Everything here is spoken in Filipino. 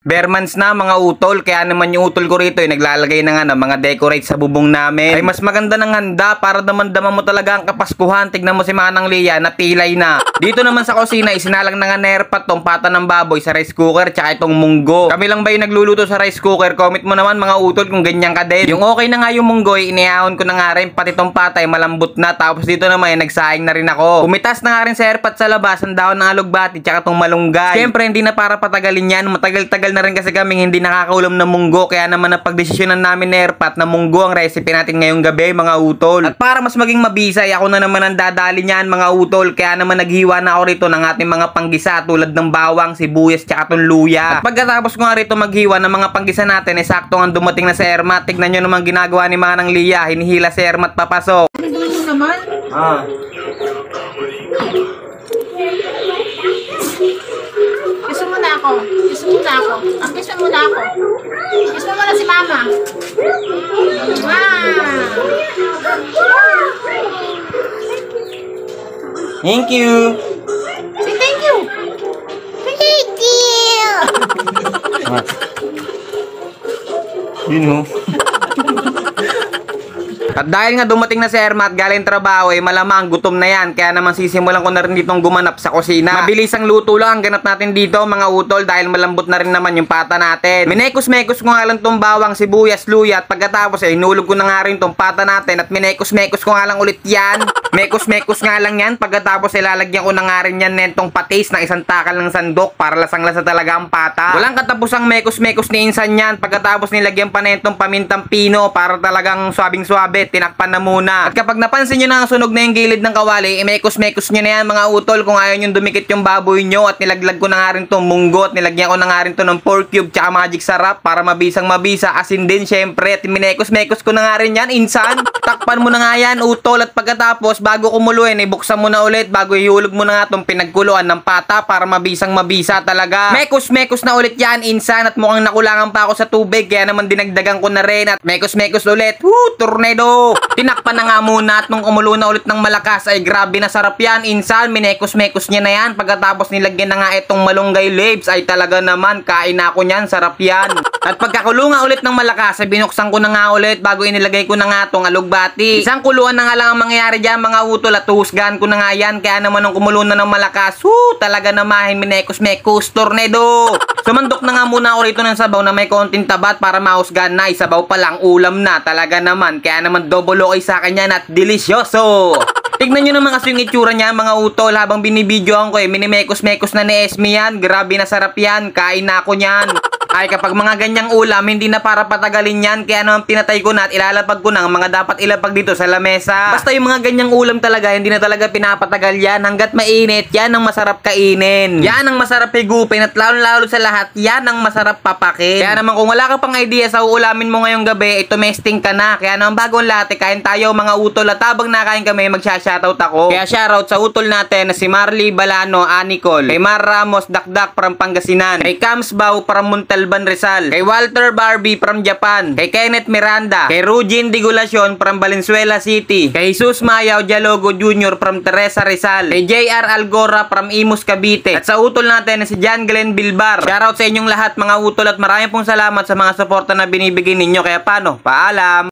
Bermans na mga utol, kaya naman yung utol ko rito ay naglalagay ng mga decorate sa bubong namin. Ay mas maganda ng handa para damang-dama mo talaga ang kapaskuhan. Tignan mo si Manang Lia, napilay na. Dito naman sa kusina, isinalang na nga nerpat tong pata ng baboy sa rice cooker tsaka itong munggo. Kami lang ba yung nagluluto sa rice cooker? Comment mo naman mga utol kung ganyan ka din. Yung okay na nga yung munggoy, iniahon ko na nga rin, pati tong patay malambot na. Tapos dito naman ay nagsaing na rin ako. Pumitas na nga rin sa airpat sa labas, ang dahon ng alugbati tsaka tong malunggay. Siyempre hindi na para patagalin yan, matagal-tagal na rin kasi kaming hindi nakakaulam ng munggo, kaya naman napagdesisyonan namin na airpat na munggo ang recipe natin ngayong gabi mga utol. At para mas maging mabisay, ako na naman ang dadali niyan mga utol, kaya naman naghiwa na ako rito ng ating mga panggisa tulad ng bawang, sibuyas tsaka tong luya. At pagkatapos ko nga rito maghiwa ng mga panggisa natin, sakto ang dumating na sa airmat. Tignan nyo naman ginagawa ni Manang Lia, hinihila sa airmat papasok. Naman? Kiss mo na ako. Kiss mo na ako. Kiss mo na ako. Kiss mo na si Mama. Thank you. Say thank you. Thank you. You know. At dahil nga dumating na si airmat galing trabaho, malamang gutom na yan. Kaya naman sisimulan ko na rin ditong gumanap sa kusina. Mabilis ang luto lang ang ganap natin dito mga utol, dahil malambot na rin naman yung pata natin. Minekos-mekos ko nga lang tong bawang, sibuyas, luya. At pagkatapos inulog ko na nga rin tong pata natin. At minekos-mekos ko nga lang ulit yan. Mekos-mekos nga lang yan. Pagkatapos ilalagyan ko na nga rin yan nentong patis ng isang takal ng sandok para lasang-lasa talaga ang pata. Walang katapusang mekos-mekos ni insan yan. Pagkatapos nilagyan pa nentong pamintang pino para talagang swabing-swabe. Tinakpan na muna. At kapag napansin nyo na ang sunog na yung gilid ng kawali, imekos-mekos nyo na yan mga utol kung ayaw nyo dumikit yung baboy nyo. At nilaglag ko na nga rin itong munggo at nilagyan ko na nga rin ito ng pork cube tsaka magic sarap para mabisang mabisa. Asin din syempre. At minekos-mekos ko na nga rin yan, insan. Takpan mo na nga yan utol. At pagkatapos bago kumuluin, ibuksan mo na ulit bago ihulog mo na nga itong pinagkuluan ng pata para mabisang mabisa talaga. Mekos-mekos na ulit yan, insan. At mukhang nakulangan pa ako sa tubig, kaya naman dinagdagan ko na rin. At mekos-mekos ulit. Tornado! Tinakpan na nga muna at nung kumulo na ulit ng malakas ay grabe na sarap yan, insan. Minekos-mekos niya na yan. Pagkatapos nilagyan na nga itong malunggay leaves ay talaga naman kain na ako niyan, sarap yan. At pagkakulo nga ulit ng malakas ay binuksan ko na nga ulit bago inilagay ko na nga itong alugbati. Isang kuluan na nga lang ang mangyayari dyan mga utol at tuhusgahan ko na nga yan. Kaya naman nung kumulo na ng malakas, talaga naman minekos-mekos, tornado. Sumandok na nga muna ako rito ng sabaw na may konting tabat para mahusgahan na. Sabaw pa lang, ulam na talaga naman. Kaya naman double okay sa akin yan at delisyoso. Tignan nyo naman kasi yung itsura niya mga utol habang binibidyoan ko minimekos-mekos na ni Esme yan. Grabe na sarap yan, kain na ako niyan. Ay kapag mga ganyang ulam, hindi na para patagalin yan. Kaya naman pinatay ko na at ilalapag ko na ang mga dapat ilapag dito sa lamesa. Basta yung mga ganyang ulam talaga, hindi na talaga pinapatagal yan. Hanggat mainit, yan ang masarap kainin. Yan ang masarap higupin at lalo-lalo sa lahat, yan ang masarap papakin. Kaya naman kung wala ka pang idea sa uulamin mo ngayong gabi, tumesting ka na. Kaya naman bagong latte, kain tayo mga utol. At habang nakain kami, magsha-shoutout ako. Kaya shoutout sa utol natin na si Marley Balano Anicol, kay Mar Ramos Dakdak from Pangasinan, kay Cams Bao from Montalban Rizal, kay Walter Barbie from Japan, kay Kenneth Miranda, kay Rugin Digulacion from Valenzuela City, kay Jesus Mayaw Dialogo Jr. from Teresa Rizal, kay JR Algora from Imus Cavite, at sa utol natin na si John Glenn Bilbar. Shoutout sa inyong lahat mga utol at maraming pong salamat sa mga suporta na binibigay ninyo. Kaya paano? Paalam!